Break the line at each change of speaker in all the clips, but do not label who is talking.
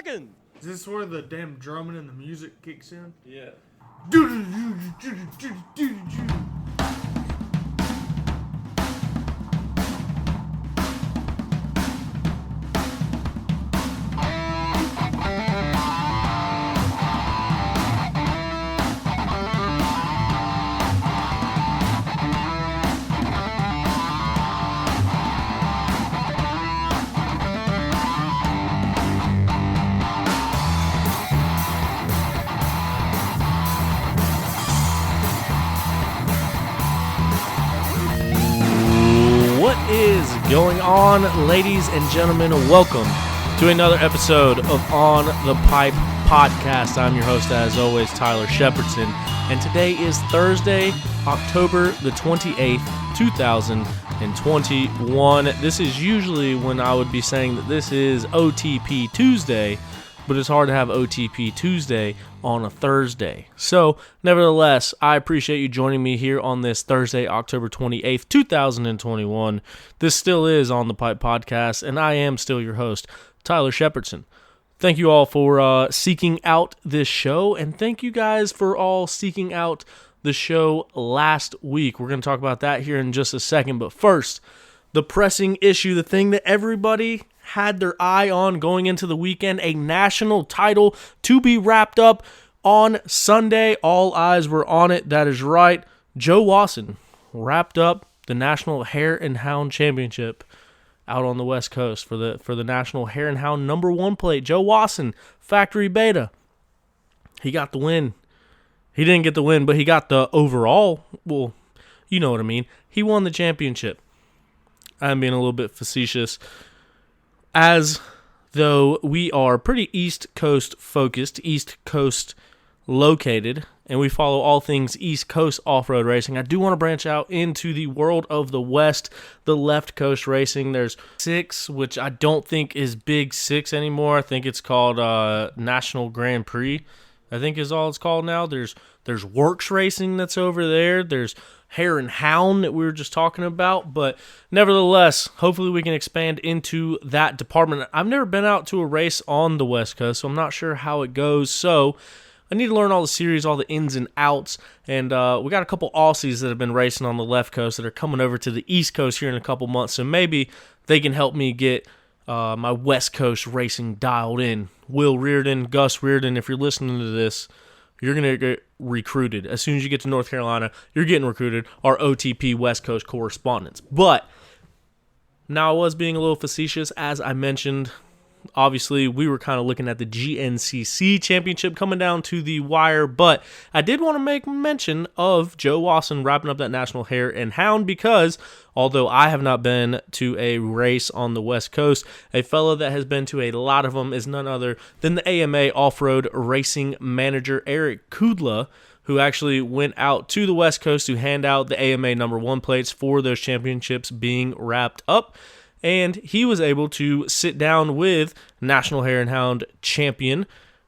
seconds.
Is this where the damn drumming and the music kicks in?
Yeah. What is going on, ladies and gentlemen? Welcome to another episode of On the Pipe Podcast. I'm your host, as always, Tyler Shepardson, and today is Thursday, October the 28th, 2021. This is usually when I would be saying that this is OTP Tuesday, but it's hard to have OTP Tuesday on a Thursday. So, nevertheless, I appreciate you joining me here on this Thursday, October 28th, 2021. This still is On the Pipe Podcast, and I am still your host, Tyler Shepardson. Thank you all for seeking out this show, and thank you guys for all seeking out the show last week. We're going to talk about that here in just a second, but first, the pressing issue, the thing that everybody had their eye on going into the weekend, a national title to be wrapped up on Sunday. All eyes were on it. That is right. Joe Wasson wrapped up the National Hare and Hound Championship out on the West Coast for the National Hare and Hound number 1 plate. Joe Wasson, Factory Beta. He got the win. He didn't get the win, but he got the overall. Well, you know what I mean. He won the championship. I'm being a little bit facetious, as though we are pretty East Coast focused, East Coast located, and we follow all things East Coast off-road racing. I do want to branch out into the world of the West, the left coast racing. There's 6, which I don't think is Big 6 anymore. I think it's called National Grand Prix, I think is all it's called now. There's Works Racing that's over there. There's Hare and Hound that we were just talking about, but nevertheless, hopefully we can expand into that department. I've never been out to a race on the West Coast, so I'm not sure how it goes, so I need to learn all the series, all the ins and outs, and we got a couple Aussies that have been racing on the left coast that are coming over to the East Coast here in a couple months, so maybe they can help me get my West Coast racing dialed in. Will Reardon, Gus Reardon, if you're listening to this, you're going to get recruited. As soon as you get to North Carolina, you're getting recruited, our OTP West Coast correspondents. But now I was being a little facetious, as I mentioned. Obviously, we were kind of looking at the GNCC championship coming down to the wire, but I did want to make mention of Joe Wasson wrapping up that National Hare and Hound because, although I have not been to a race on the West Coast, a fellow that has been to a lot of them is none other than the AMA off-road racing manager, Eric Kudla, who actually went out to the West Coast to hand out the AMA number 1 plates for those championships being wrapped up. And he was able to sit down with National Hare and Hound champion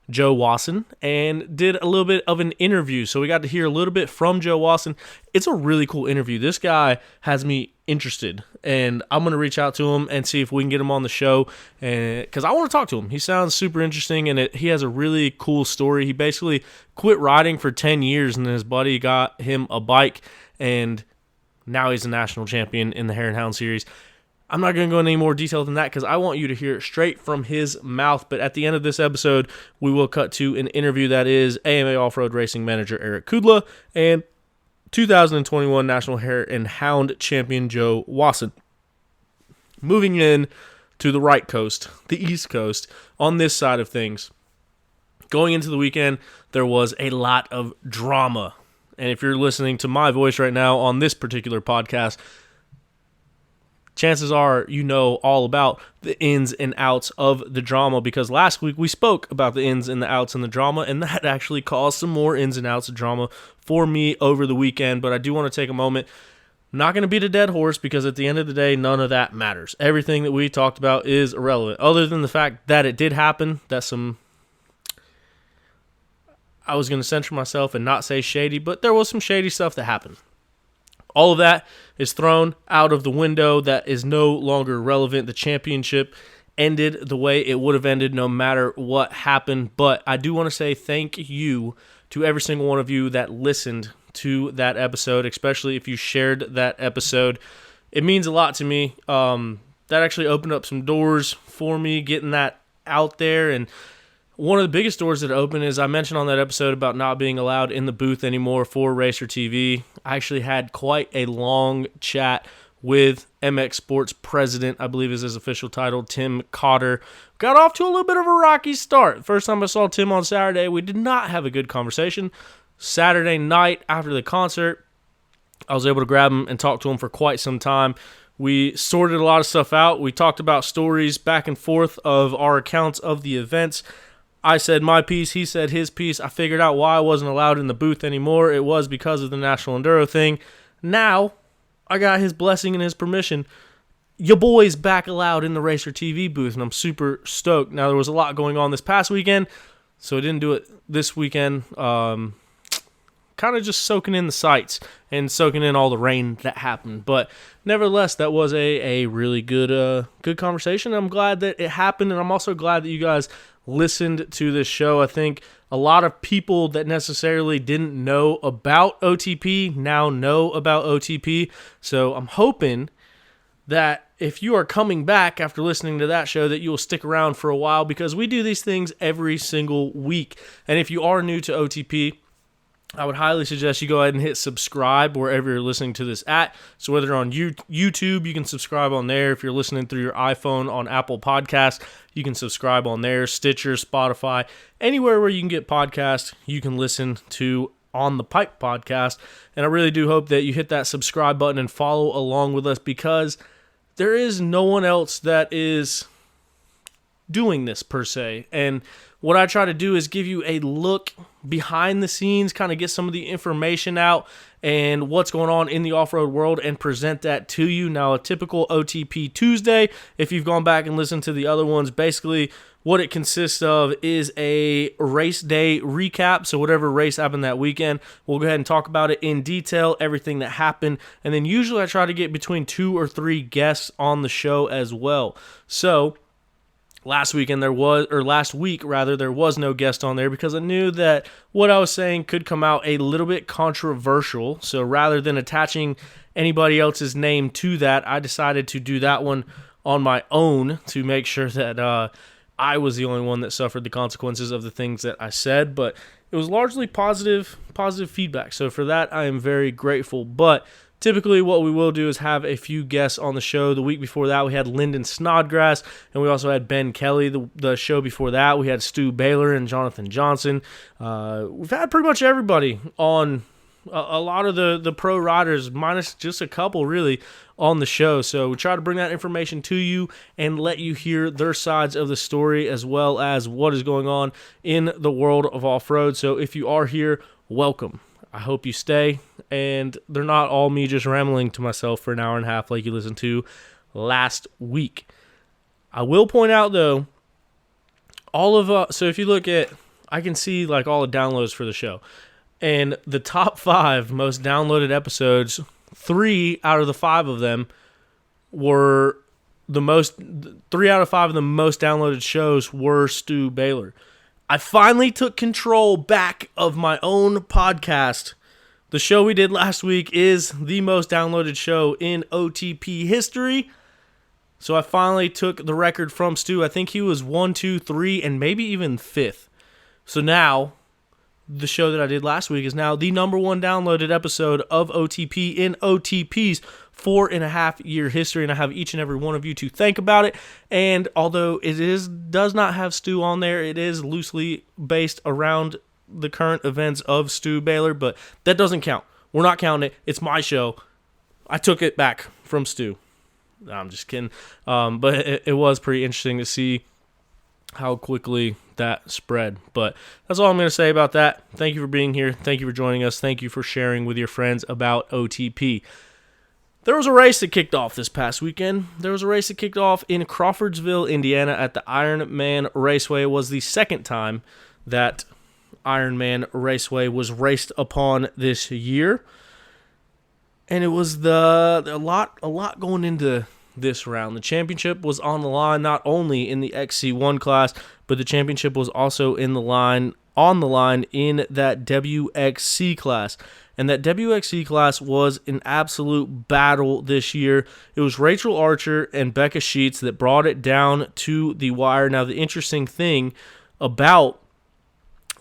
Joe Wasson and did a little bit of an interview. So we got to hear a little bit from Joe Wasson. It's a really cool interview. This guy has me interested, and I'm going to reach out to him and see if we can get him on the show, because I want to talk to him. He sounds super interesting, and he has a really cool story. He basically quit riding for 10 years, and then his buddy got him a bike, and now he's a national champion in the Hare and Hound series. I'm not going to go into any more detail than that because I want you to hear it straight from his mouth. But at the end of this episode, we will cut to an interview that is AMA Off-Road Racing Manager Eric Kudla and 2021 National Hare and Hound Champion Joe Wasson. Moving in to the right coast, the East Coast, on this side of things. Going into the weekend, there was a lot of drama. And if you're listening to my voice right now on this particular podcast, chances are you know all about the ins and outs of the drama, because last week we spoke about the ins and the outs and the drama, and that actually caused some more ins and outs of drama for me over the weekend. But I do want to take a moment. I'm not going to beat a dead horse, because at the end of the day, none of that matters. Everything that we talked about is irrelevant, other than the fact that it did happen. I was going to censor myself and not say shady, but there was some shady stuff that happened. All of that is thrown out of the window. That is no longer relevant. The championship ended the way it would have ended no matter what happened. But I do want to say thank you to every single one of you that listened to that episode, especially if you shared that episode. It means a lot to me. That actually opened up some doors for me, getting that out there. And one of the biggest doors that opened is I mentioned on that episode about not being allowed in the booth anymore for Racer TV. I actually had quite a long chat with MX Sports president, I believe is his official title, Tim Cotter. Got off to a little bit of a rocky start. First time I saw Tim on Saturday, we did not have a good conversation. Saturday night after the concert, I was able to grab him and talk to him for quite some time. We sorted a lot of stuff out. We talked about stories back and forth of our accounts of the events. I said my piece, he said his piece. I figured out why I wasn't allowed in the booth anymore. It was because of the National Enduro thing. Now, I got his blessing and his permission. Your boy's back allowed in the Racer TV booth, and I'm super stoked. Now, there was a lot going on this past weekend, so I didn't do it this weekend. Kind of just soaking in the sights and soaking in all the rain that happened. But nevertheless, that was a really good conversation. I'm glad that it happened, and I'm also glad that you guys listened to this show. I think a lot of people that necessarily didn't know about OTP now know about OTP. So I'm hoping that if you are coming back after listening to that show, that you will stick around for a while, because we do these things every single week. And if you are new to OTP, I would highly suggest you go ahead and hit subscribe wherever you're listening to this at. So whether on YouTube, you can subscribe on there. If you're listening through your iPhone on Apple Podcasts, you can subscribe on there. Stitcher, Spotify, anywhere where you can get podcasts, you can listen to On the Pipe podcast. And I really do hope that you hit that subscribe button and follow along with us, because there is no one else that is doing this per se. And what I try to do is give you a look behind the scenes, kind of get some of the information out and what's going on in the off-road world and present that to you. Now, a typical OTP Tuesday, if you've gone back and listened to the other ones, basically what it consists of is a race day recap. So whatever race happened that weekend, we'll go ahead and talk about it in detail, everything that happened. And then usually I try to get between 2 or 3 guests on the show as well. So last week there was no guest on there, because I knew that what I was saying could come out a little bit controversial. So rather than attaching anybody else's name to that, I decided to do that one on my own to make sure that I was the only one that suffered the consequences of the things that I said. But it was largely positive feedback. So for that, I am very grateful. But typically what we will do is have a few guests on the show. The week before that, we had Lyndon Snodgrass, and we also had Ben Kelly. The show before that, we had Stu Baylor and Jonathan Johnson. We've had pretty much everybody on, a lot of the pro riders, minus just a couple really, on the show. So we try to bring that information to you and let you hear their sides of the story, as well as what is going on in the world of off-road. So if you are here, welcome. I hope you stay, and they're not all me just rambling to myself for an hour and a half like you listened to last week. I will point out, though, so if you look at, I can see like all the downloads for the show, and the top 5 most downloaded episodes, 3 out of the 5 of them were 3 out of 5 of the most downloaded shows were Stu Baylor. I finally took control back of my own podcast. The show we did last week is the most downloaded show in OTP history. So I finally took the record from Stu. I think he was 1, 2, 3, and maybe even 5th. So now, the show that I did last week is now the number 1 downloaded episode of OTP in OTP's 4.5-year history, and I have each and every one of you to thank about it. And although does not have Stu on there, it is loosely based around the current events of Stu Baylor, but that doesn't count. We're not counting it. It's my show. I took it back from Stu. No, I'm just kidding. But it was pretty interesting to see how quickly that spread. But that's all I'm going to say about that. Thank you for being here. Thank you for joining us. Thank you for sharing with your friends about OTP. There was a race that kicked off this past weekend. There was a race that kicked off in Crawfordsville, Indiana at the Ironman Raceway. It was the second time that Ironman Raceway was raced upon this year. And it was a lot going into this round. The championship was on the line not only in the XC1 class, but the championship was also on the line in that WXC class. And that WXC class was an absolute battle this year. It was Rachel Archer and Becca Sheets that brought it down to the wire. Now, the interesting thing about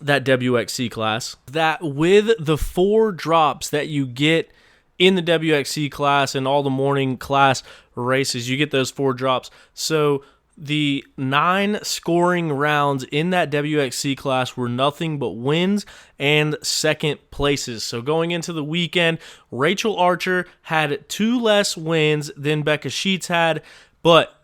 that WXC class, that with the 4 drops that you get in the WXC class and all the morning class races, you get those 4 drops. So the 9 scoring rounds in that WXC class were nothing but wins and second places. So going into the weekend, Rachel Archer had 2 less wins than Becca Sheets had, but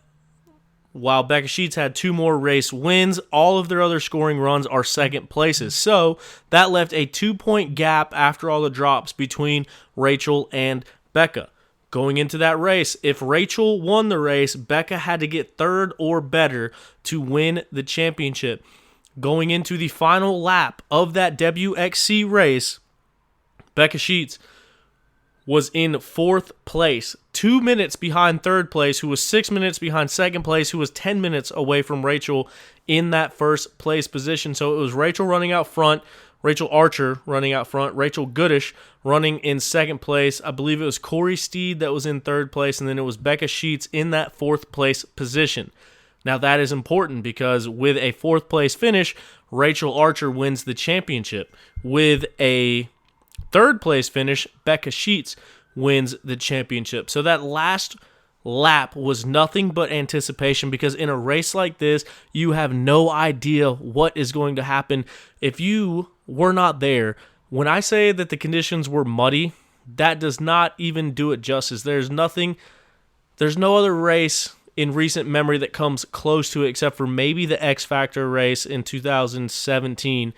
while Becca Sheets had 2 more race wins, all of their other scoring runs are second places. So that left a 2-point gap after all the drops between Rachel and Becca. Going into that race, if Rachel won the race, Becca had to get 3rd or better to win the championship. Going into the final lap of that WXC race, Becca Sheets was in 4th place, 2 minutes behind 3rd place, who was 6 minutes behind 2nd place, who was 10 minutes away from Rachel in that 1st place position. So it was Rachel running out front, Rachel Archer running out front, Rachel Goodish running in 2nd place. I believe it was Corey Steed that was in 3rd place, and then it was Becca Sheets in that 4th place position. Now that is important because with a 4th place finish, Rachel Archer wins the championship. With a 3rd place finish, Becca Sheets wins the championship. So that last lap was nothing but anticipation because in a race like this, you have no idea what is going to happen. If you were not there, when I say that the conditions were muddy, that does not even do it justice. There's no other race in recent memory that comes close to it except for maybe the X Factor race in 2017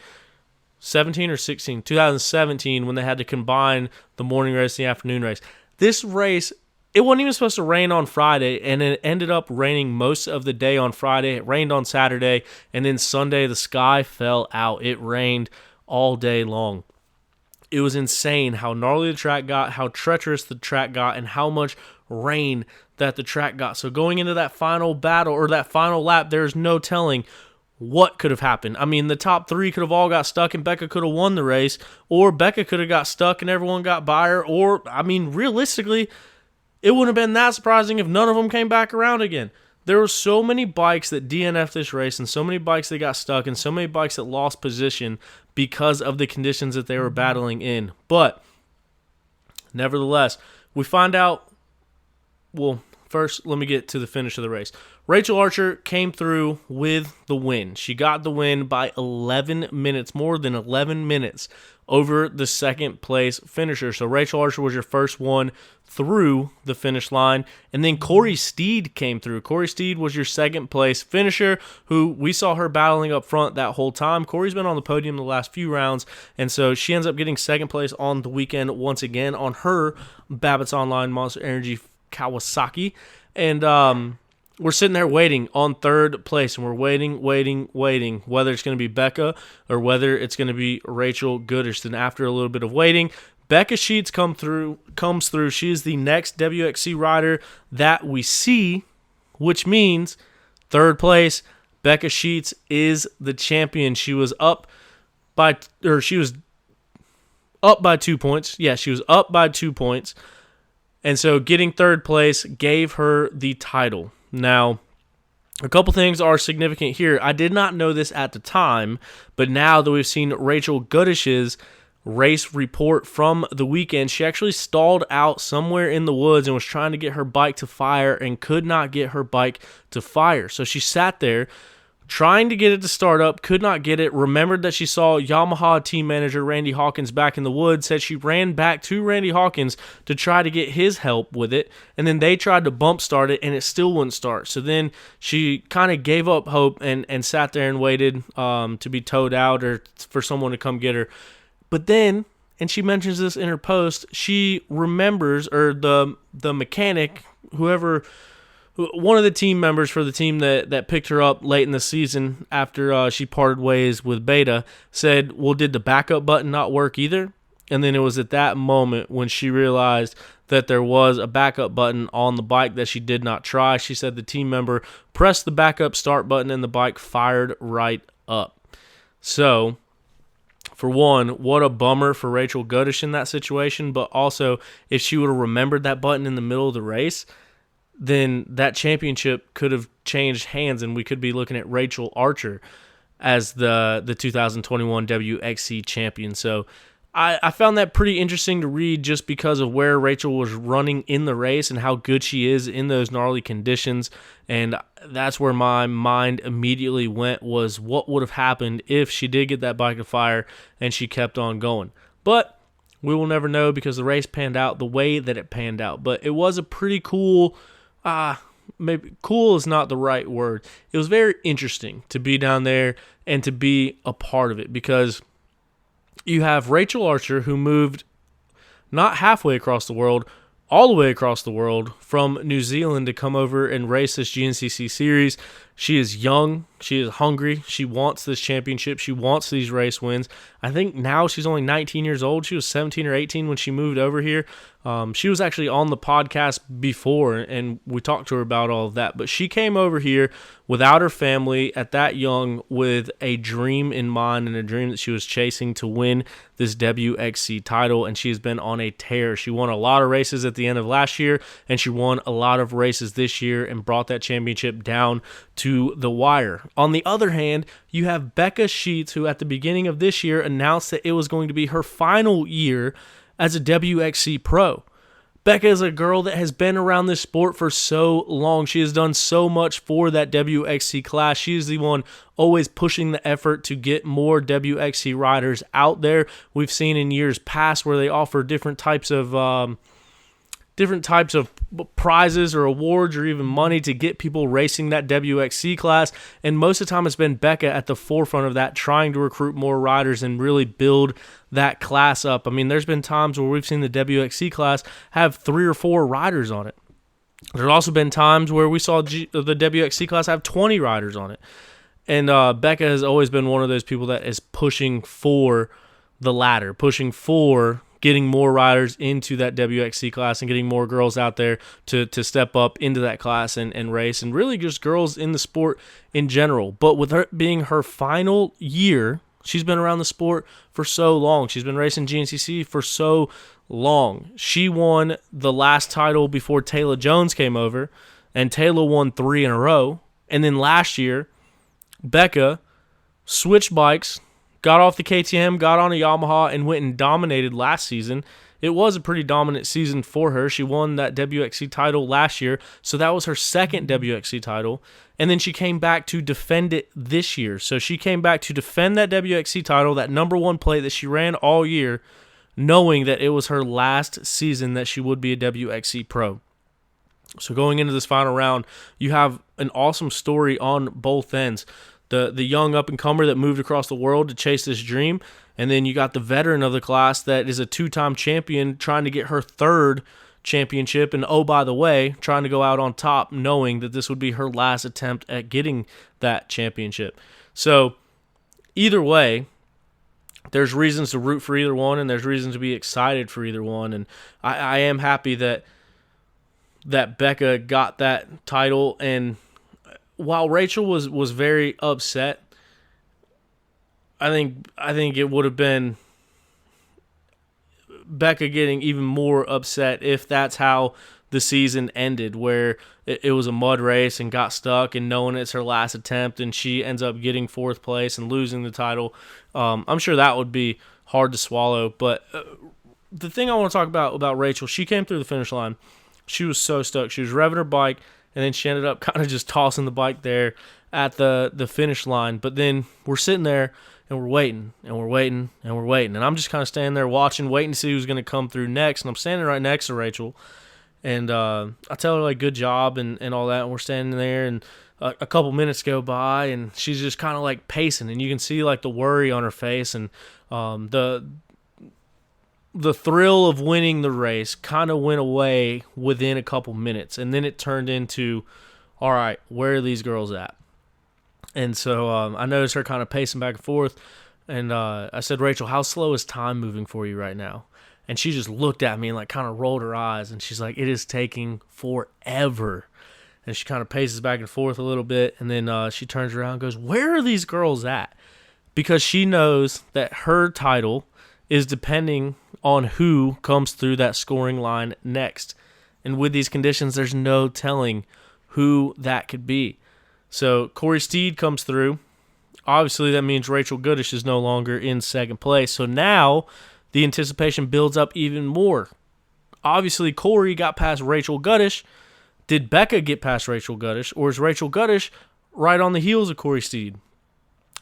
or 16, 2017, when they had to combine the morning race and the afternoon race. This race, it wasn't even supposed to rain on Friday, and it ended up raining most of the day on Friday. It rained on Saturday, and then Sunday the sky fell out. It rained all day long. It was insane how gnarly the track got, how treacherous the track got, and how much rain that the track got. So going into that final battle, or that final lap, there's no telling what could have happened. I mean, the top 3 could have all got stuck and Becca could have won the race, or Becca could have got stuck and everyone got by her, or, I mean, realistically, it wouldn't have been that surprising if none of them came back around again. There were so many bikes that DNF'd this race and so many bikes that got stuck and so many bikes that lost position because of the conditions that they were battling in. But, nevertheless, we find out, well, first, let me get to the finish of the race. Rachel Archer came through with the win. She got the win by 11 minutes, more than 11 minutes over the 2nd place finisher. So Rachel Archer was your first one through the finish line. And then Corey Steed came through. Corey Steed was your 2nd place finisher, who we saw her battling up front that whole time. Corey's been on the podium the last few rounds, and so she ends up getting 2nd place on the weekend once again on her Babbitt's Online Monster Energy Kawasaki. And we're sitting there waiting on 3rd place, and we're waiting, whether it's going to be Becca or whether it's going to be Rachel Goodish. Then after a little bit of waiting, Becca Sheets comes through. She is the next WXC rider that we see, which means 3rd place, Becca Sheets is the champion. She was up by 2 points. Yeah, she was up by 2 points. And so getting 3rd place gave her the title. Now, a couple things are significant here. I did not know this at the time, but now that we've seen Rachel Goodish's race report from the weekend, she actually stalled out somewhere in the woods and was trying to get her bike to fire and could not get her bike to fire. So she sat there trying to get it to start up, could not get it, remembered that she saw Yamaha team manager Randy Hawkins back in the woods, said she ran back to Randy Hawkins to try to get his help with it, and then they tried to bump start it, and it still wouldn't start. So then she kind of gave up hope and sat there and waited to be towed out or for someone to come get her. But then, and she mentions this in her post, she remembers, or the mechanic, one of the team members for the team that picked her up late in the season after she parted ways with Beta, said, well, did the backup button not work either? And then it was at that moment when she realized that there was a backup button on the bike that she did not try. She said the team member pressed the backup start button and the bike fired right up. So, for one, what a bummer for Rachel Goodish in that situation. But also, if she would have remembered that button in the middle of the race, then that championship could have changed hands and we could be looking at Rachel Archer as the 2021 WXC champion. So, I found that pretty interesting to read just because of where Rachel was running in the race and how good she is in those gnarly conditions. And that's where my mind immediately went, was what would have happened if she did get that bike to fire and she kept on going. But we will never know because the race panned out the way that it panned out. But it was a pretty cool, maybe cool is not the right word. It was very interesting to be down there and to be a part of it, because you have Rachel Archer, who moved not halfway across the world, all the way across the world from New Zealand to come over and race this GNCC series. She is young. She is hungry. She wants this championship. She wants these race wins. I think now she's only 19 years old. She was 17 or 18 when she moved over here. She was actually on the podcast before, and we talked to her about all of that. But she came over here without her family at that young, with a dream in mind and a dream that she was chasing to win this WXC title, and she's been on a tear. She won a lot of races at the end of last year, and she won a lot of races this year and brought that championship down to the wire. On the other hand, you have Becca Sheets, who at the beginning of this year announced that it was going to be her final year as a WXC pro. Becca is a girl that has been around this sport for so long. She has done so much for that WXC class. She is the one always pushing the effort to get more WXC riders out there. We've seen in years past where they offer different types of prizes or awards or even money to get people racing that WXC class, and most of the time it's been Becca at the forefront of that, trying to recruit more riders and really build that class up. I mean, there's been times where we've seen the WXC class have 3 or 4 riders on it. There's also been times where we saw the WXC class have 20 riders on it. And Becca has always been one of those people that is pushing for the ladder, pushing for getting more riders into that WXC class and getting more girls out there to step up into that class and race, and really just girls in the sport in general. But with her being her final year, she's been around the sport for so long. She's been racing GNCC for so long. She won the last title before Taylor Jones came over, and Taylor won 3 in a row. And then last year, Becca switched bikes, got off the KTM, got on a Yamaha, and went and dominated last season. It was a pretty dominant season for her. She won that WXC title last year, so that was her second WXC title. And then she came back to defend it this year. So she came back to defend that WXC title, that number 1 plate that she ran all year, knowing that it was her last season that she would be a WXC pro. So going into this final round, you have an awesome story on both ends. The young up-and-comer that moved across the world to chase this dream, and then you got the veteran of the class that is a 2-time champion trying to get her 3rd championship, and oh, by the way, trying to go out on top knowing that this would be her last attempt at getting that championship. So either way, there's reasons to root for either one, and there's reasons to be excited for either one, and I am happy that Becca got that title. And while Rachel was very upset, I think it would have been Becca getting even more upset if that's how the season ended, where it was a mud race and got stuck and knowing it's her last attempt and she ends up getting 4th place and losing the title. I'm sure that would be hard to swallow. But the thing I want to talk about Rachel, she came through the finish line. She was so stoked. She was revving her bike, and then she ended up kind of just tossing the bike there at the finish line. But then we're sitting there, and we're waiting, and we're waiting, and we're waiting. And I'm just kind of standing there watching, waiting to see who's going to come through next. And I'm standing right next to Rachel. And I tell her, like, good job and all that. And we're standing there, and a couple minutes go by, and she's just kind of, like, pacing. And you can see, like, the worry on her face. And the thrill of winning the race kind of went away within a couple minutes. And then it turned into, all right, where are these girls at? And so I noticed her kind of pacing back and forth. And I said, Rachel, how slow is time moving for you right now? And she just looked at me and like kind of rolled her eyes. And she's like, it is taking forever. And she kind of paces back and forth a little bit. And then she turns around and goes, where are these girls at? Because she knows that her title is depending on who comes through that scoring line next. And with these conditions, there's no telling who that could be. So Corey Steed comes through. Obviously, that means Rachel Goodish is no longer in second place. So now the anticipation builds up even more. Obviously, Corey got past Rachel Goodish. Did Becca get past Rachel Goodish? Or is Rachel Goodish right on the heels of Corey Steed?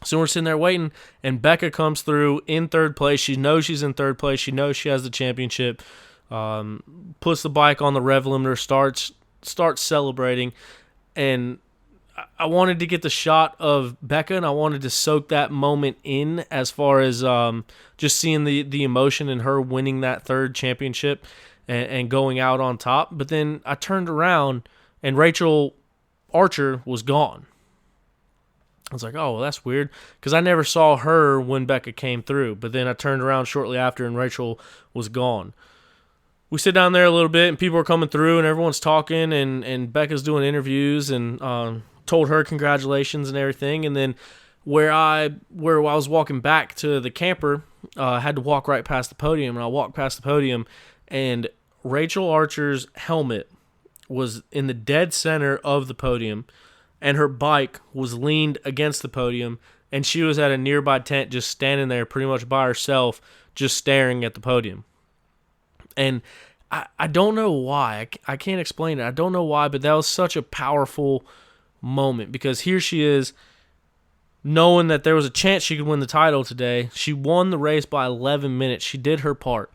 So we're sitting there waiting, and Becca comes through in third place. She knows she's in third place. She knows she has the championship. Puts the bike on the rev limiter, starts celebrating, and I wanted to get the shot of Becca, and I wanted to soak that moment in as far as just seeing the emotion in her winning that third championship and going out on top. But then I turned around, and Rachel Archer was gone. I was like, oh, well, that's weird, because I never saw her when Becca came through. But then I turned around shortly after, and Rachel was gone. We sit down there a little bit, and people are coming through, and everyone's talking, and Becca's doing interviews, and told her congratulations and everything. And then where I was walking back to the camper, I had to walk right past the podium, and I walked past the podium, and Rachel Archer's helmet was in the dead center of the podium, and her bike was leaned against the podium, and she was at a nearby tent just standing there pretty much by herself, just staring at the podium. And I don't know why. I can't explain it. I don't know why, but that was such a powerful moment, because here she is knowing that there was a chance she could win the title today. She won the race by 11 minutes. She did her part.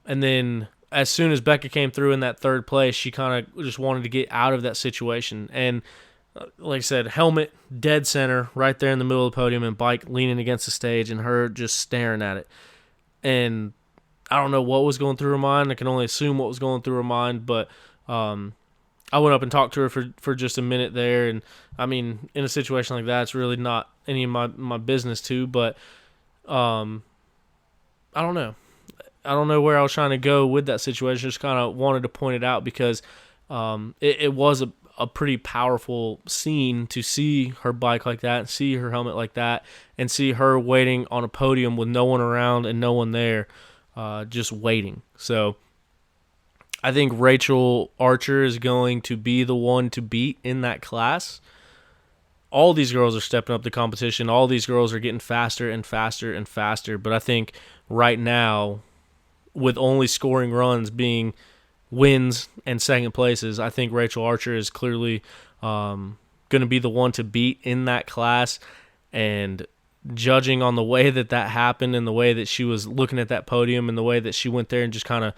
And then as soon as Becca came through in that third place, she kind of just wanted to get out of that situation. And like I said, helmet, dead center, right there in the middle of the podium, and bike leaning against the stage, and her just staring at it. And I don't know what was going through her mind. I can only assume what was going through her mind, but I went up and talked to her for just a minute there. And, I mean, in a situation like that, it's really not any of my business too, but I don't know. I don't know where I was trying to go with that situation. Just kind of wanted to point it out, because it was a pretty powerful scene to see her bike like that, and see her helmet like that, and see her waiting on a podium with no one around and no one there, just waiting. So I think Rachel Archer is going to be the one to beat in that class. All these girls are stepping up the competition. All these girls are getting faster and faster and faster. But I think right now, with only scoring runs being wins and second places, I think Rachel Archer is clearly going to be the one to beat in that class. And judging on the way that happened, and the way that she was looking at that podium, and the way that she went there and just kind of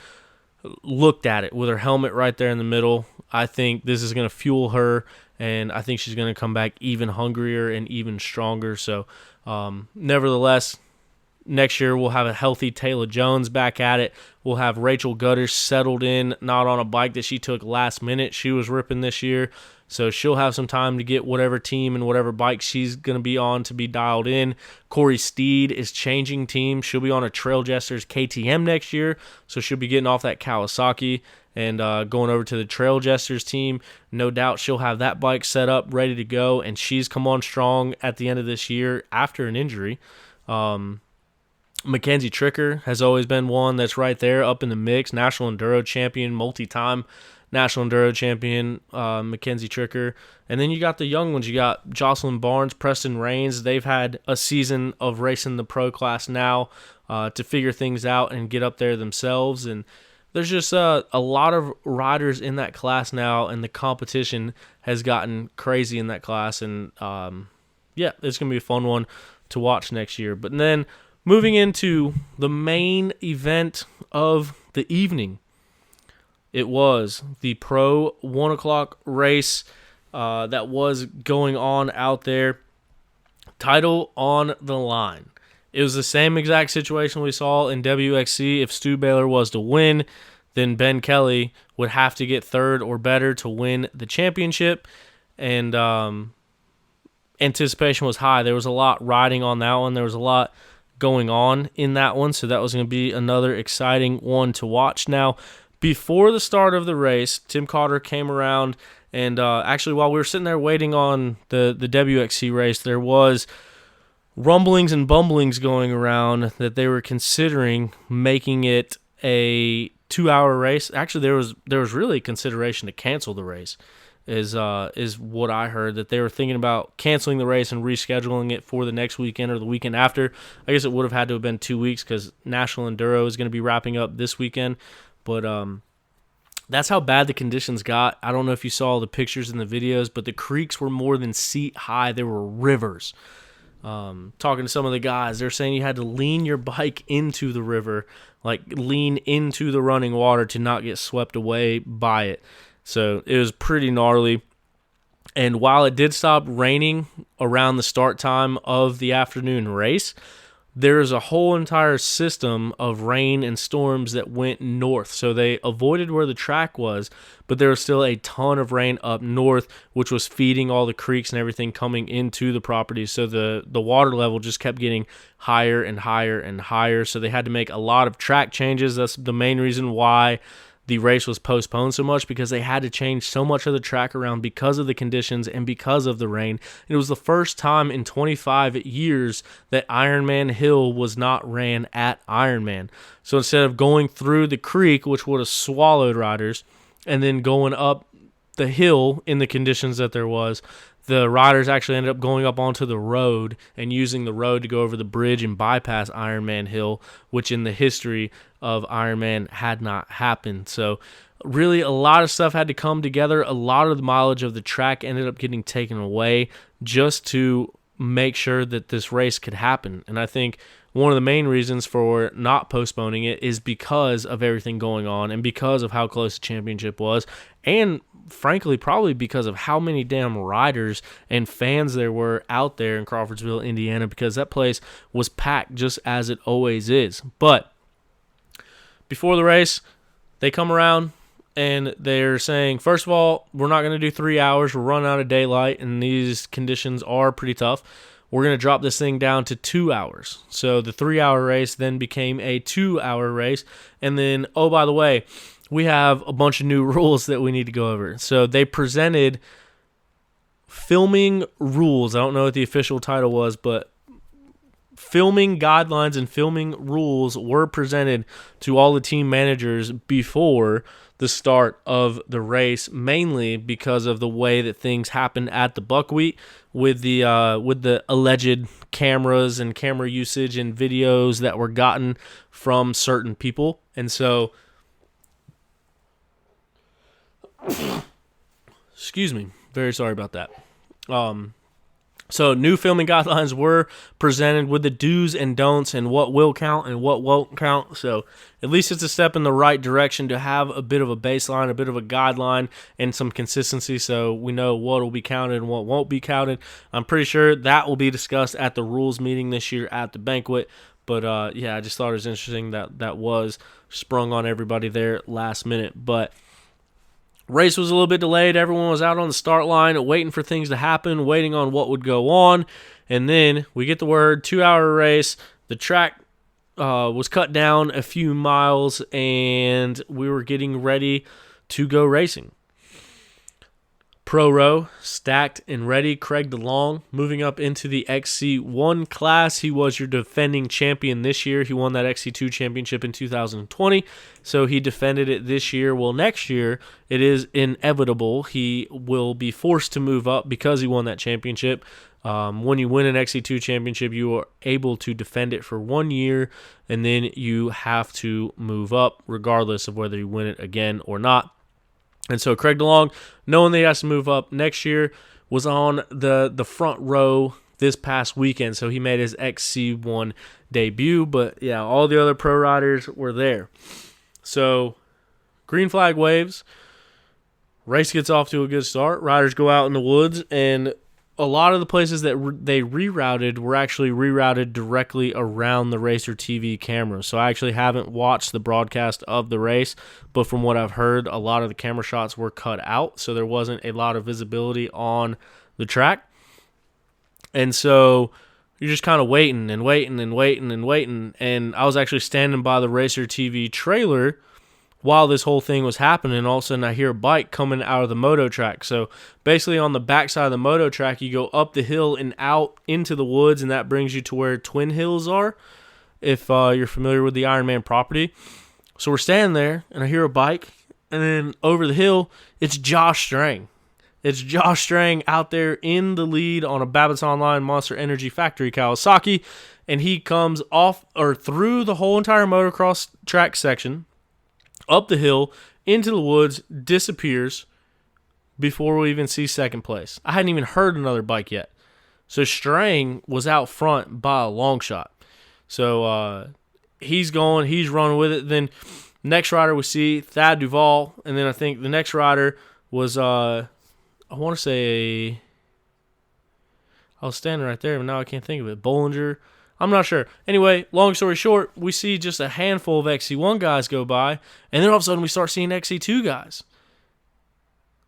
looked at it with her helmet right there in the middle, I think this is going to fuel her, and I think she's going to come back even hungrier and even stronger. So nevertheless, next year we'll have a healthy Taylor Jones back at it. We'll have Rachel Goodish settled in, not on a bike that she took last minute. She was ripping this year, so she'll have some time to get whatever team and whatever bike she's going to be on to be dialed in. Corey Steed is changing teams. She'll be on a Trail Jesters KTM next year, so she'll be getting off that Kawasaki and going over to the Trail Jesters team. No doubt she'll have that bike set up, ready to go, and she's come on strong at the end of this year after an injury. Mackenzie Tricker has always been one that's right there up in the mix. National Enduro champion, multi-time National Enduro champion, Mackenzie Tricker. And then you got the young ones. You got Jocelyn Barnes, Preston Rains. They've had a season of racing the pro class now to figure things out and get up there themselves. And there's just a lot of riders in that class now, and the competition has gotten crazy in that class. And, yeah, it's going to be a fun one to watch next year. But then moving into the main event of the evening, it was the Pro 1 o'clock race that was going on out there. Title on the line. It was the same exact situation we saw in WXC. If Stu Baylor was to win, then Ben Kelly would have to get third or better to win the championship. And anticipation was high. There was a lot riding on that one. There was a lot going on in that one, so that was going to be another exciting one to watch. Now, before the start of the race, Tim Cotter came around, and actually while we were sitting there waiting on the WXC race, there was rumblings and bumblings going around that they were considering making it a 2-hour race. Actually, there was really consideration to cancel the race, is what I heard, that they were thinking about canceling the race and rescheduling it for the next weekend or the weekend after. I guess it would have had to have been 2 weeks because National Enduro is going to be wrapping up this weekend. But that's how bad the conditions got. I don't know if you saw the pictures and the videos, but the creeks were more than seat high. They were rivers. Talking to some of the guys, they're saying you had to lean your bike into the river, like lean into the running water to not get swept away by it. So it was pretty gnarly. And while it did stop raining around the start time of the afternoon race, there is a whole entire system of rain and storms that went north. So they avoided where the track was, but there was still a ton of rain up north, which was feeding all the creeks and everything coming into the property. So the water level just kept getting higher and higher and higher. So they had to make a lot of track changes. That's the main reason why the race was postponed so much, because they had to change so much of the track around because of the conditions and because of the rain. It was the first time in 25 years that Ironman Hill was not ran at Ironman. So instead of going through the creek, which would have swallowed riders, and then going up the hill in the conditions that there was, the riders actually ended up going up onto the road and using the road to go over the bridge and bypass Ironman Hill, which in the history of Ironman had not happened. So really a lot of stuff had to come together. A lot of the mileage of the track ended up getting taken away just to make sure that this race could happen. And I think one of the main reasons for not postponing it is because of everything going on and because of how close the championship was, and frankly probably because of how many damn riders and fans there were out there in Crawfordsville, Indiana, because that place was packed just as it always is. But before the race, they come around and they're saying, first of all, we're not going to do 3 hours. We're running out of daylight, and these conditions are pretty tough. We're going to drop this thing down to 2 hours. So the 3-hour race then became a 2-hour race. And then, oh, by the way, we have a bunch of new rules that we need to go over. So they presented filming rules. I don't know what the official title was, but filming guidelines and filming rules were presented to all the team managers before the start of the race, mainly because of the way that things happened at the Buckwheat with the alleged cameras and camera usage and videos that were gotten from certain people. And so, excuse me, very sorry about that. So new filming guidelines were presented with the do's and don'ts and what will count and what won't count. So at least it's a step in the right direction to have a bit of a baseline, a bit of a guideline, and some consistency so we know what will be counted and what won't be counted. I'm pretty sure that will be discussed at the rules meeting this year at the banquet. But yeah, I just thought it was interesting that was sprung on everybody there last minute. But race was a little bit delayed. Everyone was out on the start line waiting for things to happen, waiting on what would go on. And then we get the word, 2-hour race. The track was cut down a few miles, and we were getting ready to go racing. Pro Row, stacked and ready. Craig DeLong moving up into the XC1 class. He was your defending champion this year. He won that XC2 championship in 2020, so he defended it this year. Well, next year, it is inevitable. He will be forced to move up because he won that championship. When you win an XC2 championship, you are able to defend it for 1 year, and then you have to move up regardless of whether you win it again or not. And so Craig DeLong, knowing that he has to move up next year, was on the front row this past weekend. So he made his XC1 debut. But, yeah, all the other pro riders were there. So green flag waves. Race gets off to a good start. Riders go out in the woods, and a lot of the places that they rerouted were actually rerouted directly around the Racer TV cameras. So I actually haven't watched the broadcast of the race, but from what I've heard, a lot of the camera shots were cut out, so there wasn't a lot of visibility on the track. And so you're just kind of waiting and waiting and waiting and waiting. And I was actually standing by the Racer TV trailer while this whole thing was happening. All of a sudden, I hear a bike coming out of the moto track. So basically, on the backside of the moto track, you go up the hill and out into the woods, and that brings you to where Twin Hills are, if you're familiar with the Ironman property. So we're standing there, and I hear a bike, and then over the hill, it's Josh Strang. It's Josh Strang out there in the lead on a Babbitt's Online Monster Energy Factory Kawasaki, and he comes off or through the whole entire motocross track section, up the hill, into the woods, disappears before we even see second place. I hadn't even heard another bike yet. So Strang was out front by a long shot. So he's running with it. Then next rider we see Thad Duvall, and then I think the next rider was I want to say, I was standing right there, but now I can't think of it. Bollinger. I'm not sure. Anyway, long story short, we see just a handful of XC1 guys go by, and then all of a sudden we start seeing XC2 guys.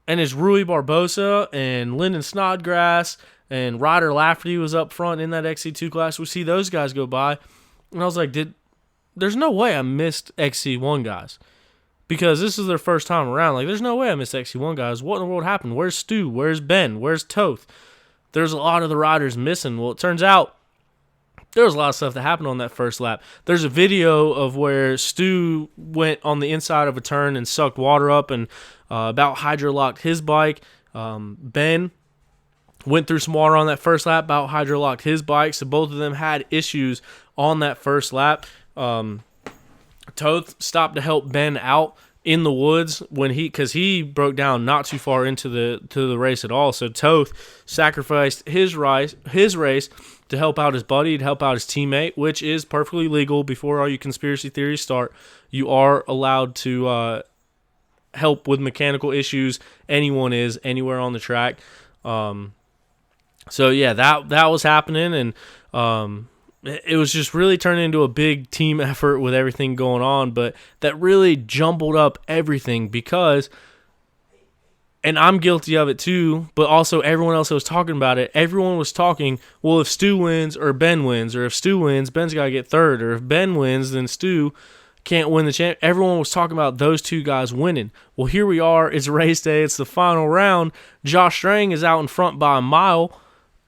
And it's Rui Barbosa and Lyndon Snodgrass, and Ryder Lafferty was up front in that XC2 class. We see those guys go by, and I was like, there's no way I missed XC1 guys. Because this is their first time around. Like, there's no way I missed XC1 guys. What in the world happened? Where's Stu? Where's Ben? Where's Toth? There's a lot of the riders missing. Well, it turns out there was a lot of stuff that happened on that first lap. There's a video of where Stu went on the inside of a turn and sucked water up and about hydrolocked his bike. Ben went through some water on that first lap, about hydrolocked his bike. So both of them had issues on that first lap. Toth stopped to help Ben out in the woods because he broke down not too far into the race at all. So Toth sacrificed his race to help out his buddy, to help out his teammate, which is perfectly legal. Before all you conspiracy theories start, you are allowed to help with mechanical issues. Anyone is anywhere on the track. So yeah, that was happening, and it was just really turning into a big team effort with everything going on, but that really jumbled up everything because, and I'm guilty of it too, but also everyone else that was talking about it, everyone was talking, well, if Stu wins or Ben wins, or if Stu wins, Ben's got to get third, or if Ben wins, then Stu can't win the champ. Everyone was talking about those two guys winning. Well, here we are. It's race day. It's the final round. Josh Strang is out in front by a mile,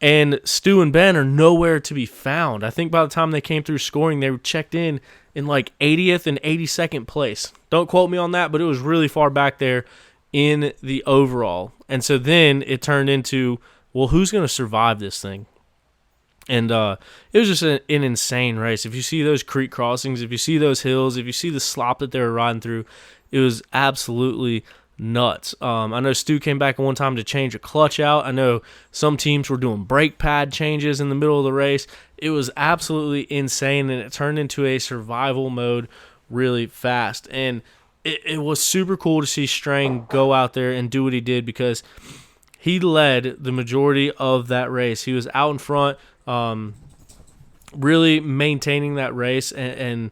and Stu and Ben are nowhere to be found. I think by the time they came through scoring, they were checked in like 80th and 82nd place. Don't quote me on that, but it was really far back there in the overall. And so then it turned into, well, who's going to survive this thing? And it was just an insane race. If you see those creek crossings, if you see those hills, if you see the slop that they were riding through, it was absolutely nuts. I know Stu came back one time to change a clutch out. I know some teams were doing brake pad changes in the middle of the race. It was absolutely insane, and it turned into a survival mode really fast. And it was super cool to see Strang go out there and do what he did because he led the majority of that race. He was out in front, really maintaining that race and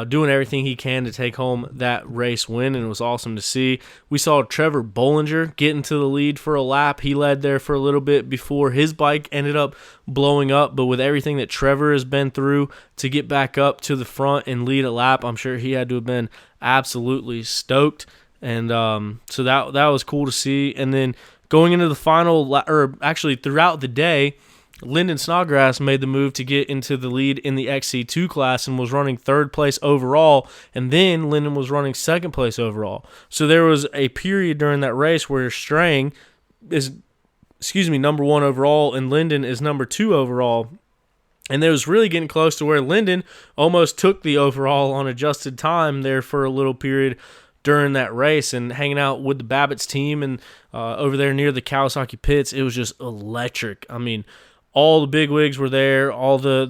doing everything he can to take home that race win, and it was awesome to see. We saw Trevor Bollinger get into the lead for a lap. He led there for a little bit before his bike ended up blowing up, but with everything that Trevor has been through to get back up to the front and lead a lap, I'm sure he had to have been absolutely stoked, and so that was cool to see. And then going into the final, or actually throughout the day, Lyndon Snodgrass made the move to get into the lead in the XC2 class and was running third place overall, and then Lyndon was running second place overall. So there was a period during that race where Strang is, number one overall, and Lyndon is number two overall. And it was really getting close to where Lyndon almost took the overall on adjusted time there for a little period during that race, and hanging out with the Babbitt's team and over there near the Kawasaki pits. It was just electric. I mean, all the bigwigs were there. All the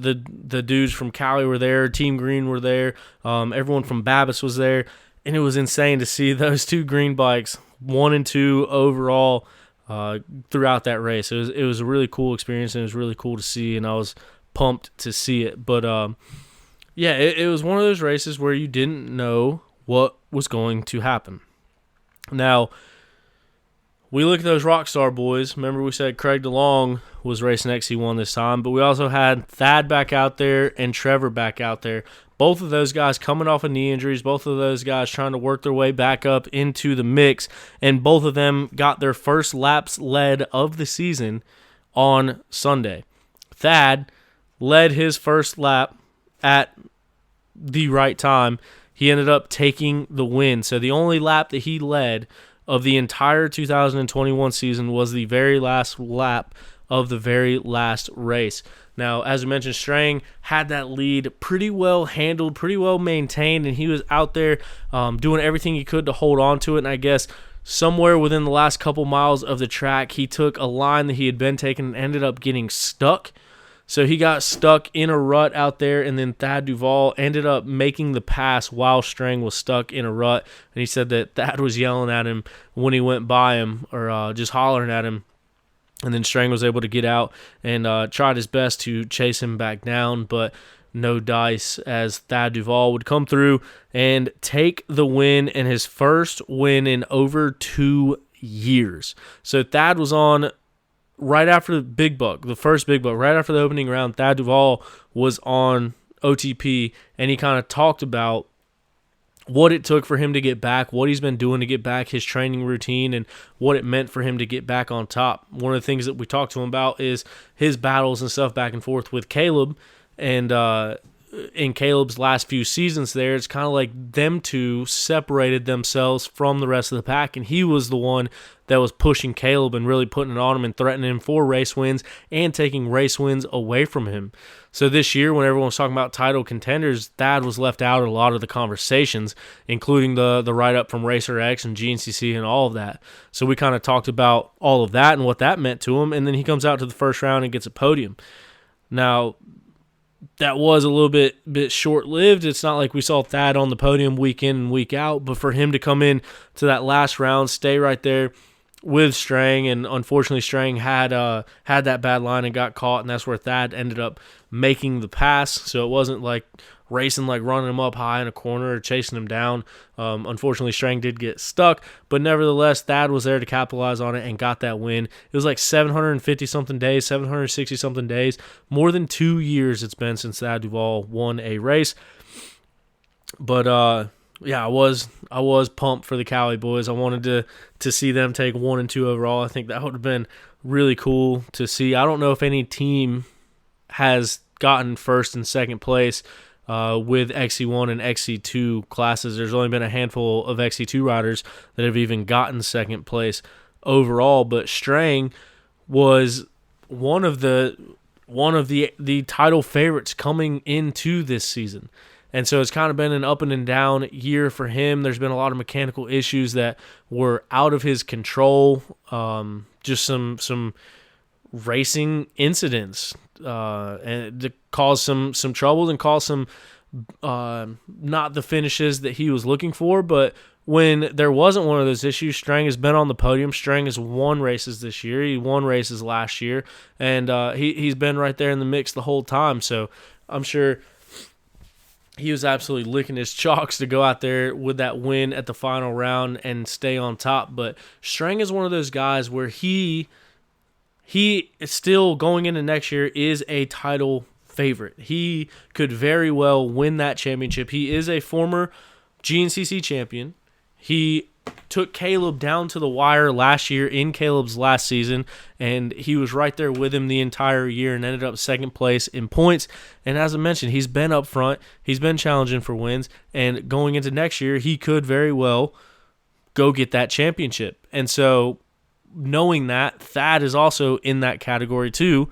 dudes from Cali were there. Team Green were there. Everyone from Babbitt's was there. And it was insane to see those two green bikes, 1 and 2 overall, throughout that race. It was a really cool experience, and it was really cool to see, and I was pumped to see it. But, yeah, it was one of those races where you didn't know what was going to happen. Now, we look at those Rockstar boys. Remember we said Craig DeLong was racing XC1 this time, but we also had Thad back out there and Trevor back out there. Both of those guys coming off of knee injuries, both of those guys trying to work their way back up into the mix, and both of them got their first laps led of the season on Sunday. Thad led his first lap at the right time. He ended up taking the win. So the only lap that he led of the entire 2021 season was the very last lap of the very last race. Now, as I mentioned, Strang had that lead pretty well handled, pretty well maintained, and he was out there doing everything he could to hold on to it. And I guess somewhere within the last couple miles of the track, he took a line that he had been taking and ended up getting stuck. So he got stuck in a rut out there, and then Thad Duvall ended up making the pass while Strang was stuck in a rut. And he said that Thad was yelling at him when he went by him, or just hollering at him. And then Strang was able to get out and tried his best to chase him back down, but no dice, as Thad Duvall would come through and take the win, and his first win in over 2 years. So Thad was on right after the Big Buck, the first Big Buck, right after the opening round. Thad Duvall was on OTP, and he kind of talked about what it took for him to get back, what he's been doing to get back, his training routine, and what it meant for him to get back on top. One of the things that we talked to him about is his battles and stuff back and forth with Caleb, and in Caleb's last few seasons there, it's kind of like them two separated themselves from the rest of the pack, and he was the one that was pushing Caleb and really putting it on him and threatening him for race wins and taking race wins away from him. So this year, when everyone was talking about title contenders, Thad was left out of a lot of the conversations, including the write-up from Racer X and GNCC and all of that. So we kind of talked about all of that and what that meant to him, and then he comes out to the first round and gets a podium. Now, that was a little bit short-lived. It's not like we saw Thad on the podium week in and week out, but for him to come in to that last round, stay right there with Strang, and unfortunately Strang had that bad line and got caught, and that's where Thad ended up making the pass. So it wasn't like racing, like running him up high in a corner or chasing him down. Unfortunately, Strang did get stuck, but nevertheless, Thad was there to capitalize on it and got that win. It was like 750-something days, 760-something days. More than 2 years it's been since Thad Duvall won a race. But yeah, I was pumped for the Cali boys. I wanted to see them take 1 and 2 overall. I think that would have been really cool to see. I don't know if any team has gotten first and second place with XC1 and XC2 classes. There's only been a handful of XC2 riders that have even gotten second place overall, but Strang was one of the title favorites coming into this season. And so it's kind of been an up and down year for him. There's been a lot of mechanical issues that were out of his control. Just some racing incidents and to cause some troubles and cause some not the finishes that he was looking for. But when there wasn't one of those issues, Strang has been on the podium. Strang has won races this year. He won races last year, and he's been right there in the mix the whole time. So I'm sure he was absolutely licking his chalks to go out there with that win at the final round and stay on top. But Strang is one of those guys where he is still going into next year is a title favorite. He could very well win that championship. He is a former GNCC champion. He took Caleb down to the wire last year in Caleb's last season, and he was right there with him the entire year and ended up second place in points. And as I mentioned, he's been up front. He's been challenging for wins, and going into next year, he could very well go get that championship. And so knowing that, Thad is also in that category too,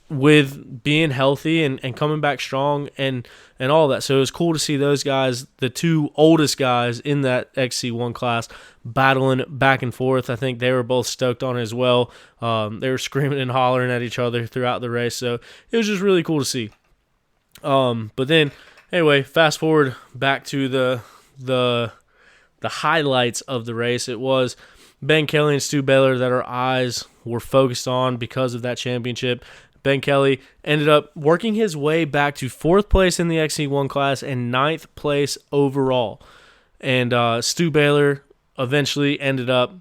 with being healthy and coming back strong and all that. So it was cool to see those guys, the two oldest guys in that XC1 class, battling back and forth. I think they were both stoked on it as well. They were screaming and hollering at each other throughout the race. So it was just really cool to see. But then, anyway, fast forward back to the highlights of the race. It was Ben Kelly and Stu Baylor that our eyes were focused on because of that championship. Ben Kelly ended up working his way back to 4th place in the XC1 class and 9th place overall. And Stu Baylor eventually ended up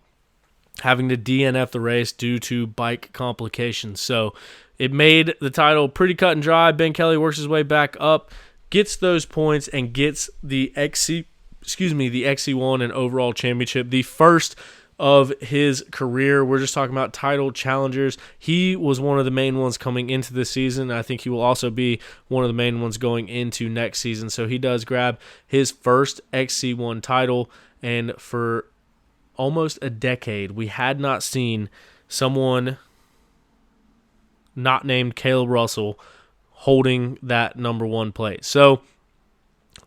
having to DNF the race due to bike complications. So it made the title pretty cut and dry. Ben Kelly works his way back up, gets those points, and gets the XC1 and overall championship, the first of his career. We're just talking about title challengers. He was one of the main ones coming into this season. I think he will also be one of the main ones going into next season. So he does grab his first XC1 title, and for almost a decade, we had not seen someone not named Caleb Russell holding that number one place. So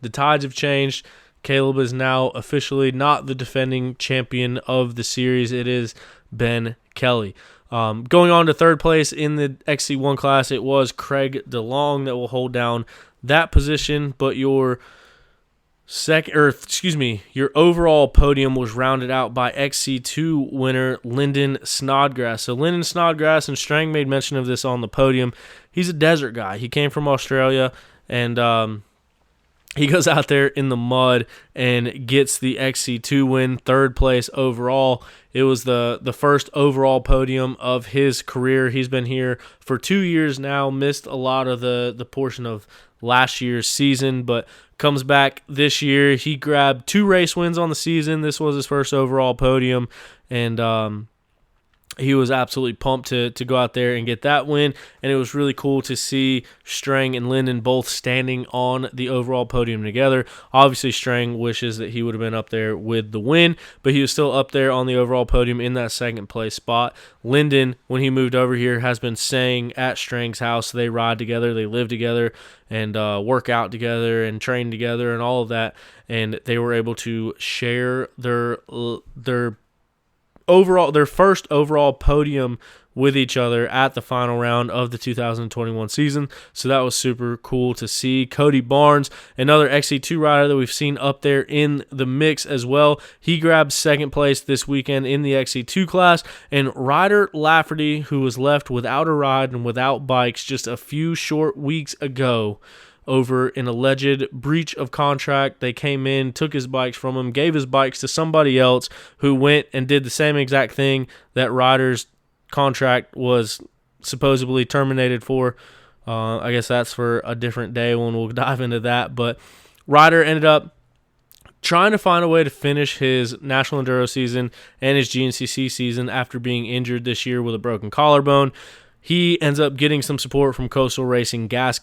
the tides have changed. Caleb is now officially not the defending champion of the series. It is Ben Kelly. Going on to third place in the XC1 class, it was Craig DeLong that will hold down that position, but your overall podium was rounded out by XC2 winner Lyndon Snodgrass. So Lyndon Snodgrass, and Strang made mention of this on the podium, he's a desert guy. He came from Australia, and he goes out there in the mud and gets the XC2 win, third place overall. It was the first overall podium of his career. He's been here for 2 years now, missed a lot of the portion of last year's season, but comes back this year. He grabbed 2 race wins on the season. This was his first overall podium, and he was absolutely pumped to go out there and get that win, and it was really cool to see Strang and Lyndon both standing on the overall podium together. Obviously, Strang wishes that he would have been up there with the win, but he was still up there on the overall podium in that second place spot. Lyndon, when he moved over here, has been staying at Strang's house. They ride together, they live together, and work out together and train together and all of that, and they were able to share their first overall podium with each other at the final round of the 2021 season. So that was super cool to see. Cody Barnes, another XC2 rider that we've seen up there in the mix as well. He grabbed second place this weekend in the XC2 class. And Ryder Lafferty, who was left without a ride and without bikes just a few short weeks ago, over an alleged breach of contract. They came in, took his bikes from him, gave his bikes to somebody else who went and did the same exact thing that Ryder's contract was supposedly terminated for. I guess that's for a different day when we'll dive into that. But Ryder ended up trying to find a way to finish his National Enduro season and his GNCC season after being injured this year with a broken collarbone. He ends up getting some support from Coastal Racing Gas,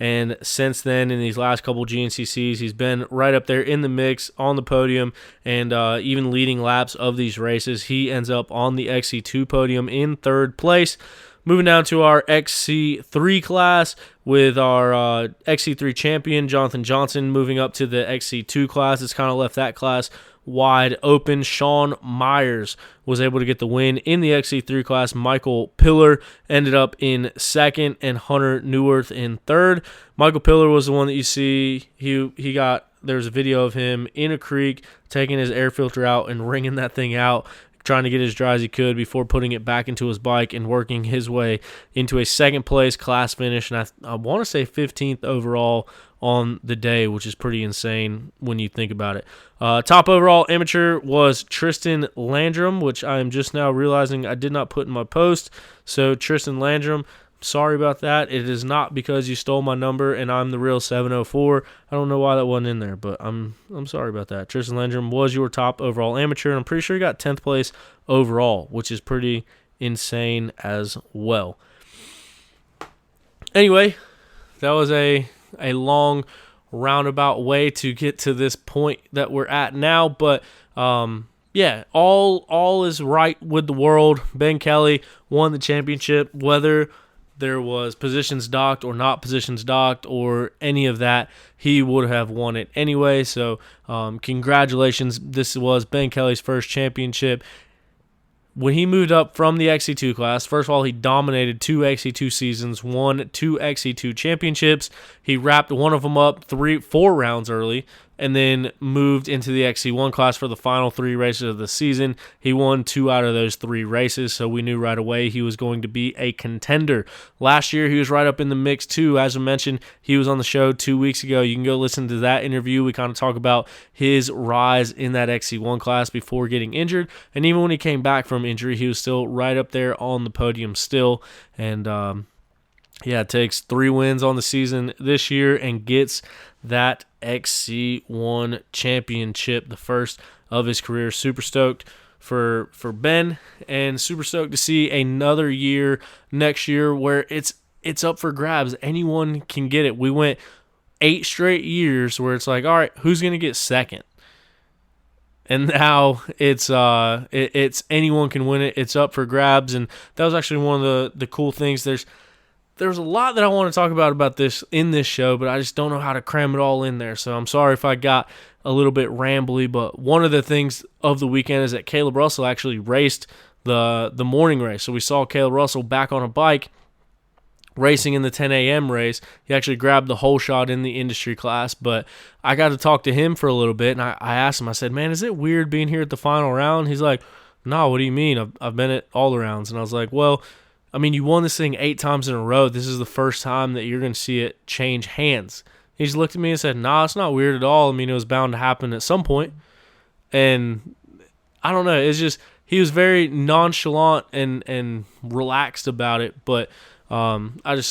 and since then, in these last couple GNCCs, he's been right up there in the mix, on the podium, and even leading laps of these races. He ends up on the XC2 podium in third place. Moving down to our XC3 class with our XC3 champion, Jonathan Johnson, moving up to the XC2 class. It's kind of left that class wide open. Sean Myers was able to get the win in the XC3 class. Michael Pillar ended up in second, and Hunter Neuwirth in third. Michael Pillar was the one that you see. There's a video of him in a creek taking his air filter out and wringing that thing out, trying to get as dry as he could before putting it back into his bike and working his way into a second place class finish. And I want to say 15th overall on the day, which is pretty insane when you think about it. Top overall amateur was Tristan Landrum, which I am just now realizing I did not put in my post. So Tristan Landrum, sorry about that. It is not because you stole my number and I'm the real 704. I don't know why that wasn't in there, but I'm sorry about that. Tristan Landrum was your top overall amateur, and I'm pretty sure he got 10th place overall, which is pretty insane as well. Anyway, that was a long roundabout way to get to this point that we're at now, but yeah, all is right with the world. Ben Kelly won the championship, whether there was positions docked or not positions docked or any of that, he would have won it anyway. So congratulations. This was Ben Kelly's first championship. When he moved up from the XC2 class, first of all, he dominated 2 XC2 seasons, won 2 XC2 championships. He wrapped one of them up 4 rounds early. and then moved into the XC1 class for the final 3 races of the season. He won 2 out of those 3 races, so we knew right away he was going to be a contender. Last year, he was right up in the mix too. As I mentioned, he was on the show 2 weeks ago. You can go listen to that interview. We kind of talk about his rise in that XC1 class before getting injured, and even when he came back from injury, he was still right up there on the podium still, and it takes 3 wins on the season this year and gets that XC1 championship, the first of his career. Super stoked for Ben, and super stoked to see another year next year where it's up for grabs. Anyone can get it. We went 8 straight years where it's like, all right, who's going to get second? And now it's anyone can win it. It's up for grabs, and that was actually one of the cool things. There's a lot that I want to talk about this in this show, but I just don't know how to cram it all in there. So I'm sorry if I got a little bit rambly, but one of the things of the weekend is that Caleb Russell actually raced the morning race. So we saw Caleb Russell back on a bike racing in the 10 a.m. race. He actually grabbed the whole shot in the industry class, but I got to talk to him for a little bit, and I asked him, I said, man, is it weird being here at the final round? He's like, no, what do you mean? I've been at all the rounds. And I was like, well, I mean, you won this thing 8 times in a row. This is the first time that you're going to see it change hands. He just looked at me and said, nah, it's not weird at all. I mean, it was bound to happen at some point. And I don't know. It's just he was very nonchalant and relaxed about it. But I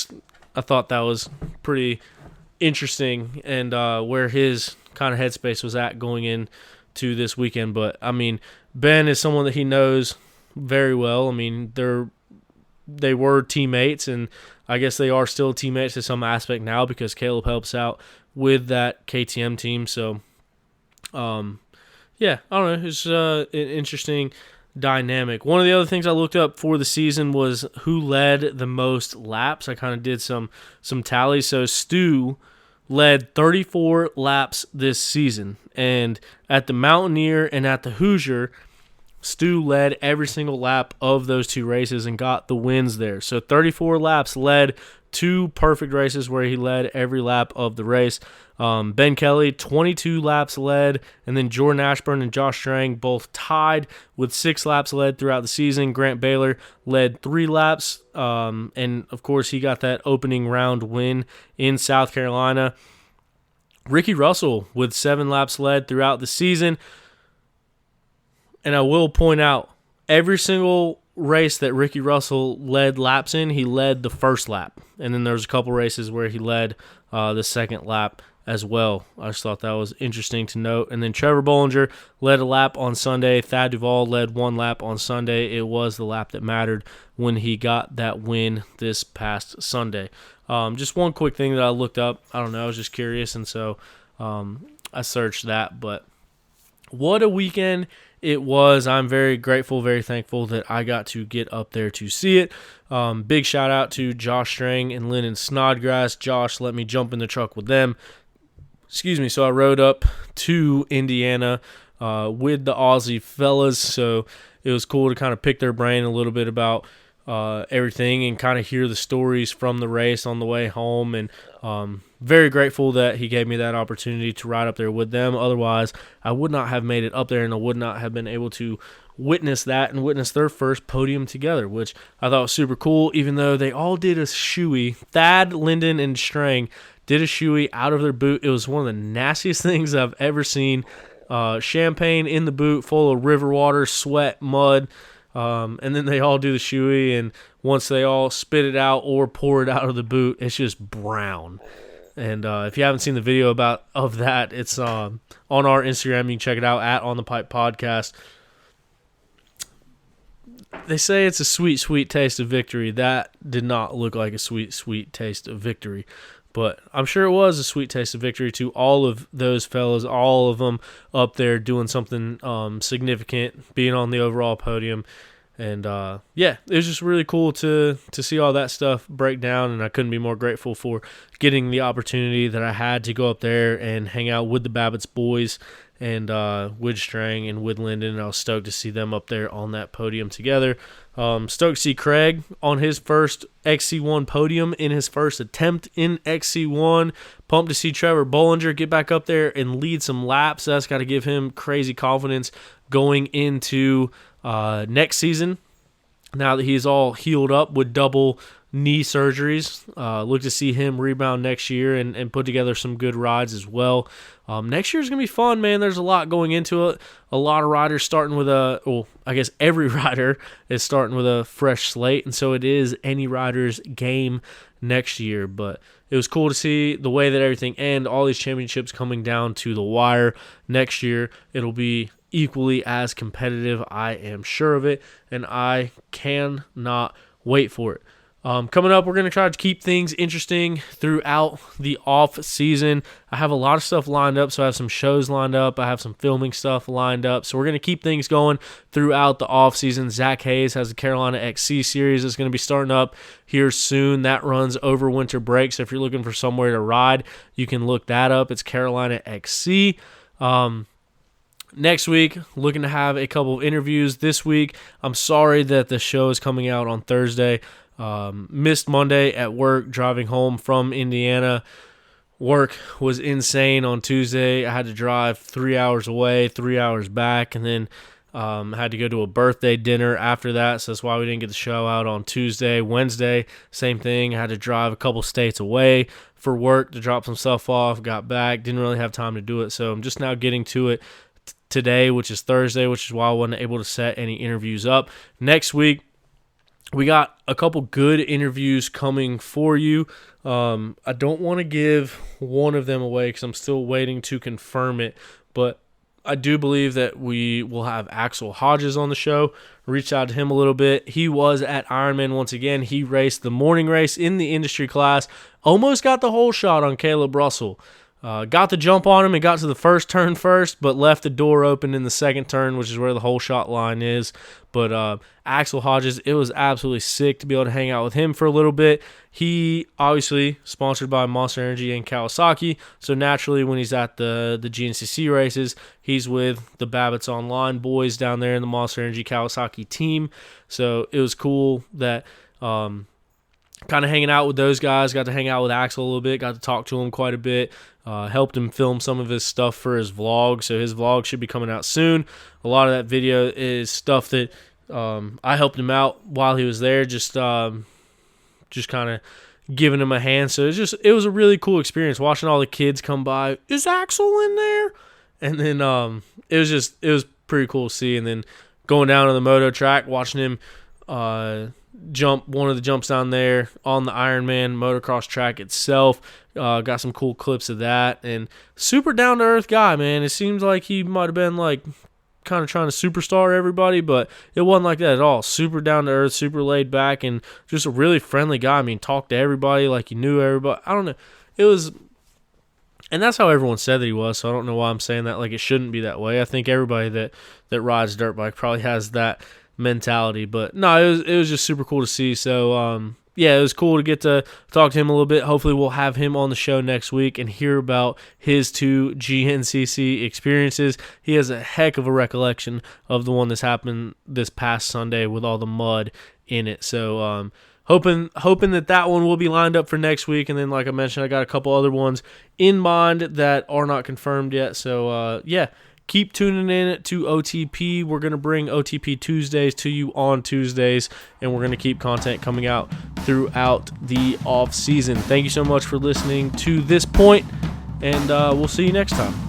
thought that was pretty interesting and where his kind of headspace was at going into this weekend. But, I mean, Ben is someone that he knows very well. I mean, they were teammates, and I guess they are still teammates to some aspect now because Caleb helps out with that KTM team. So, I don't know. It's an interesting dynamic. One of the other things I looked up for the season was who led the most laps. I kind of did some tallies. So Stu led 34 laps this season, and at the Mountaineer and at the Hoosier, Stu led every single lap of those 2 races and got the wins there. So 34 laps led 2 perfect races where he led every lap of the race. Ben Kelly, 22 laps led, and then Jordan Ashburn and Josh Strang both tied with 6 laps led throughout the season. Grant Baylor led 3 laps, and of course he got that opening round win in South Carolina. Ricky Russell with 7 laps led throughout the season. And I will point out, every single race that Ricky Russell led laps in, he led the first lap. And then there was a couple races where he led the second lap as well. I just thought that was interesting to note. And then Trevor Bollinger led a lap on Sunday. Thad Duvall led 1 lap on Sunday. It was the lap that mattered when he got that win this past Sunday. Just one quick thing that I looked up. I don't know, I was just curious, and so I searched that. But what a weekend it was. I'm very grateful, very thankful that I got to get up there to see it. Big shout out to Josh Strang and Lyndon Snodgrass. Josh let me jump in the truck with them. So I rode up to Indiana with the Aussie fellas. So it was cool to kind of pick their brain a little bit about everything and kind of hear the stories from the race on the way home. And very grateful that he gave me that opportunity to ride up there with them. Otherwise, I would not have made it up there, and I would not have been able to witness that and witness their first podium together, which I thought was super cool, even though they all did a shoey. Thad, Lyndon, and Strang did a shoey out of their boot. It was one of the nastiest things I've ever seen. Champagne in the boot full of river water, sweat, mud, and then they all do the shoey, and once they all spit it out or pour it out of the boot, it's just brown. And if you haven't seen the video of that, it's on our Instagram. You can check it out at On the Pipe Podcast. They say it's a sweet, sweet taste of victory. That did not look like a sweet, sweet taste of victory. But I'm sure it was a sweet taste of victory to all of those fellas, all of them up there doing something significant, being on the overall podium. And, it was just really cool to see all that stuff break down, and I couldn't be more grateful for getting the opportunity that I had to go up there and hang out with the Babbitt's boys and Widstrang and Wood Lyndon, and I was stoked to see them up there on that podium together. Stoked to see Craig on his first XC1 podium in his first attempt in XC1. Pumped to see Trevor Bollinger get back up there and lead some laps. That's got to give him crazy confidence going into next season. Now that he's all healed up with double knee surgeries, look to see him rebound next year and put together some good rides as well. Next year's going to be fun, man. There's a lot going into it. A lot of riders starting with I guess every rider is starting with a fresh slate, and so it is any rider's game next year. But it was cool to see the way that everything ended, all these championships coming down to the wire. Next year, it'll be equally as competitive. I am sure of it, and I cannot wait for it. Coming up, we're going to try to keep things interesting throughout the off season. I have a lot of stuff lined up, so I have some shows lined up. I have some filming stuff lined up, so we're going to keep things going throughout the off season. Zach Hayes has the Carolina XC series that's going to be starting up here soon. That runs over winter break, so if you're looking for somewhere to ride, you can look that up. It's Carolina XC. Next week, looking to have a couple of interviews. This week, I'm sorry that the show is coming out on Thursday. Missed Monday at work, driving home from Indiana. Work was insane on Tuesday. I had to drive 3 hours away, 3 hours back, and then had to go to a birthday dinner after that, so that's why we didn't get the show out on Tuesday. Wednesday, same thing. I had to drive a couple states away for work to drop some stuff off, got back, didn't really have time to do it, so I'm just now getting to it today, which is Thursday, which is why I wasn't able to set any interviews up. Next week, we got a couple good interviews coming for you. I don't want to give one of them away because I'm still waiting to confirm it, but I do believe that we will have Axel Hodges on the show. Reached out to him a little bit. He was at Ironman once again. He raced the morning race in the industry class. Almost got the whole shot on Caleb Russell. Got the jump on him and got to the first turn first, but left the door open in the second turn, which is where the whole shot line is. But Axel Hodges, it was absolutely sick to be able to hang out with him for a little bit. He obviously sponsored by Monster Energy and Kawasaki, so naturally when he's at the GNCC races, he's with the Babbitts Online boys down there in the Monster Energy Kawasaki team. So it was cool that kind of hanging out with those guys, got to hang out with Axel a little bit, got to talk to him quite a bit, helped him film some of his stuff for his vlog, so his vlog should be coming out soon. A lot of that video is stuff that I helped him out while he was there, just kind of giving him a hand. So it was a really cool experience watching all the kids come by. Is Axel in there? And then it was pretty cool to see. And then going down to the moto track, watching him jump one of the jumps down there on the Ironman motocross track itself. Got some cool clips of that, and super down to earth guy, man. It seems like he might have been like kind of trying to superstar everybody, but it wasn't like that at all. Super down to earth, super laid back, and just a really friendly guy. I mean, talked to everybody like he knew everybody. I don't know. It was, and that's how everyone said that he was, so I don't know why I'm saying that like it shouldn't be that way. I think everybody that rides dirt bike probably has that mentality, but no, it was just super cool to see. So yeah, it was cool to get to talk to him a little bit. Hopefully we'll have him on the show next week and hear about his two GNCC experiences. He has a heck of a recollection of the one that's happened this past Sunday with all the mud in it. So hoping that one will be lined up for next week. And then, like I mentioned, I got a couple other ones in mind that are not confirmed yet. So yeah, keep tuning in to OTP. We're going to bring OTP Tuesdays to you on Tuesdays, and we're going to keep content coming out throughout the off season. Thank you so much for listening to this point, and we'll see you next time.